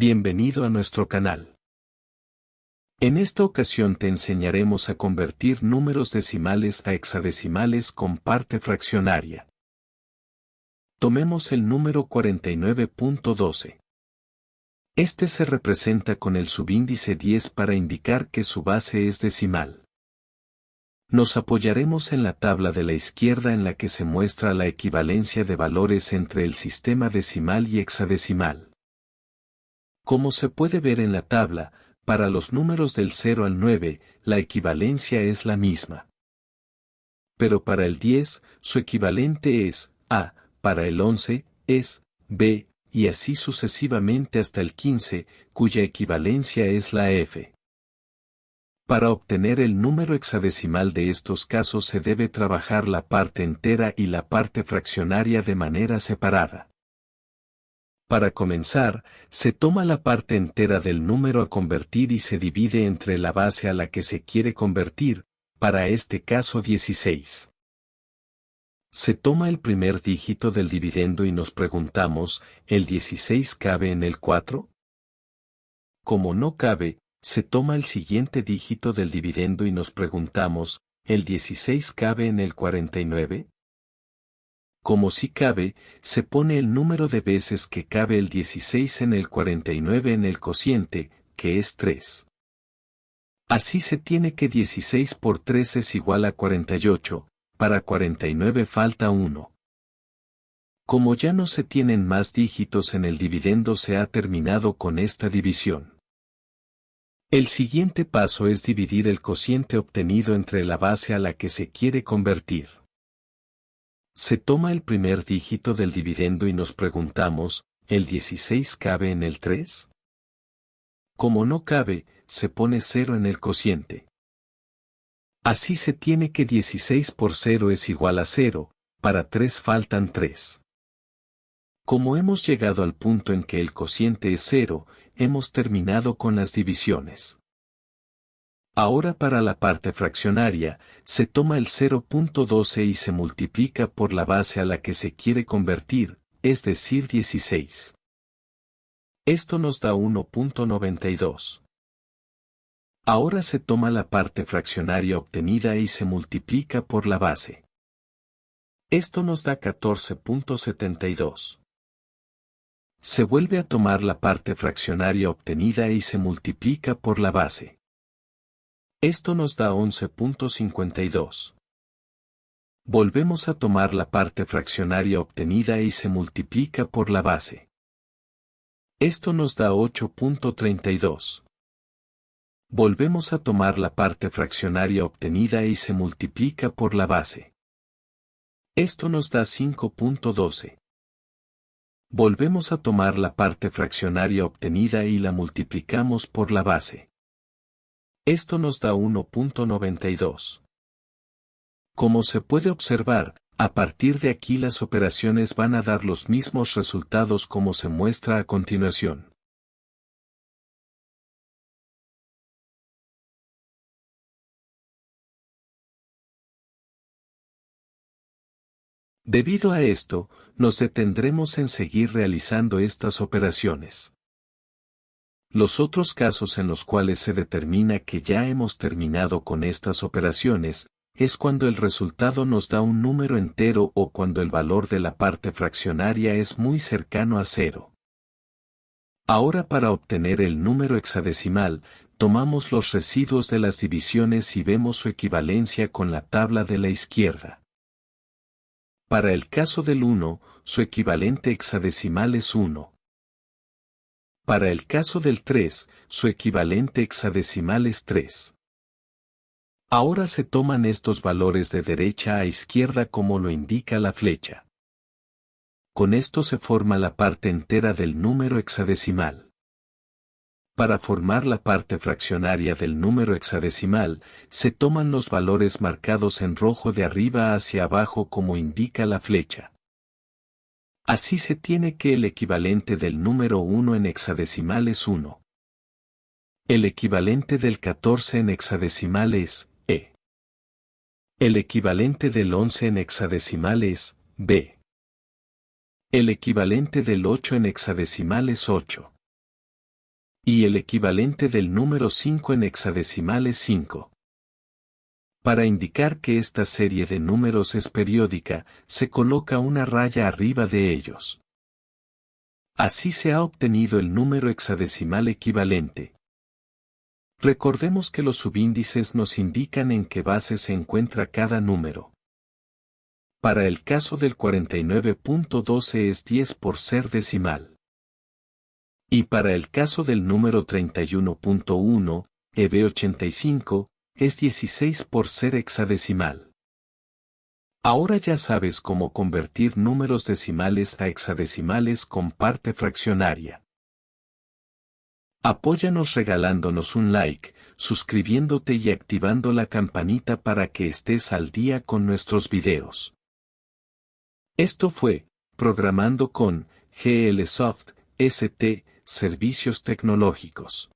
Bienvenido a nuestro canal. En esta ocasión te enseñaremos a convertir números decimales a hexadecimales con parte fraccionaria. Tomemos el número 49.12. Este se representa con el subíndice 10 para indicar que su base es decimal. Nos apoyaremos en la tabla de la izquierda en la que se muestra la equivalencia de valores entre el sistema decimal y hexadecimal. Como se puede ver en la tabla, para los números del 0 al 9, la equivalencia es la misma. Pero para el 10, su equivalente es A, para el 11, es B, y así sucesivamente hasta el 15, cuya equivalencia es la F. Para obtener el número hexadecimal de estos casos se debe trabajar la parte entera y la parte fraccionaria de manera separada. Para comenzar, se toma la parte entera del número a convertir y se divide entre la base a la que se quiere convertir, para este caso 16. Se toma el primer dígito del dividendo y nos preguntamos, ¿el 16 cabe en el 4? Como no cabe, se toma el siguiente dígito del dividendo y nos preguntamos, ¿el 16 cabe en el 49? Como sí cabe, se pone el número de veces que cabe el 16 en el 49 en el cociente, que es 3. Así se tiene que 16 por 3 es igual a 48, para 49 falta 1. Como ya no se tienen más dígitos en el dividendo se ha terminado con esta división. El siguiente paso es dividir el cociente obtenido entre la base a la que se quiere convertir. Se toma el primer dígito del dividendo y nos preguntamos, ¿el 16 cabe en el 3? Como no cabe, se pone 0 en el cociente. Así se tiene que 16 por 0 es igual a 0, para 3 faltan 3. Como hemos llegado al punto en que el cociente es 0, hemos terminado con las divisiones. Ahora para la parte fraccionaria, se toma el 0.12 y se multiplica por la base a la que se quiere convertir, es decir 16. Esto nos da 1.92. Ahora se toma la parte fraccionaria obtenida y se multiplica por la base. Esto nos da 14.72. Se vuelve a tomar la parte fraccionaria obtenida y se multiplica por la base. Esto nos da 11.52. Volvemos a tomar la parte fraccionaria obtenida y se multiplica por la base. Esto nos da 8.32. Volvemos a tomar la parte fraccionaria obtenida y se multiplica por la base. Esto nos da 5.12. Volvemos a tomar la parte fraccionaria obtenida y la multiplicamos por la base. Esto nos da 1.92. Como se puede observar, a partir de aquí las operaciones van a dar los mismos resultados como se muestra a continuación. Debido a esto, nos detendremos en seguir realizando estas operaciones. Los otros casos en los cuales se determina que ya hemos terminado con estas operaciones, es cuando el resultado nos da un número entero o cuando el valor de la parte fraccionaria es muy cercano a 0. Ahora para obtener el número hexadecimal, tomamos los residuos de las divisiones y vemos su equivalencia con la tabla de la izquierda. Para el caso del 1, su equivalente hexadecimal es 1. Para el caso del 3, su equivalente hexadecimal es 3. Ahora se toman estos valores de derecha a izquierda como lo indica la flecha. Con esto se forma la parte entera del número hexadecimal. Para formar la parte fraccionaria del número hexadecimal, se toman los valores marcados en rojo de arriba hacia abajo como indica la flecha. Así se tiene que el equivalente del número 1 en hexadecimal es 1. El equivalente del 14 en hexadecimal es E. El equivalente del 11 en hexadecimal es B. El equivalente del 8 en hexadecimal es 8. Y el equivalente del número 5 en hexadecimal es 5. Para indicar que esta serie de números es periódica, se coloca una raya arriba de ellos. Así se ha obtenido el número hexadecimal equivalente. Recordemos que los subíndices nos indican en qué base se encuentra cada número. Para el caso del 49.12 es 10 por ser decimal. Y para el caso del número 31.1, EB85, es 16 por ser hexadecimal. Ahora ya sabes cómo convertir números decimales a hexadecimales con parte fraccionaria. Apóyanos regalándonos un like, suscribiéndote y activando la campanita para que estés al día con nuestros videos. Esto fue Programando con GLSoft, ST, Servicios Tecnológicos.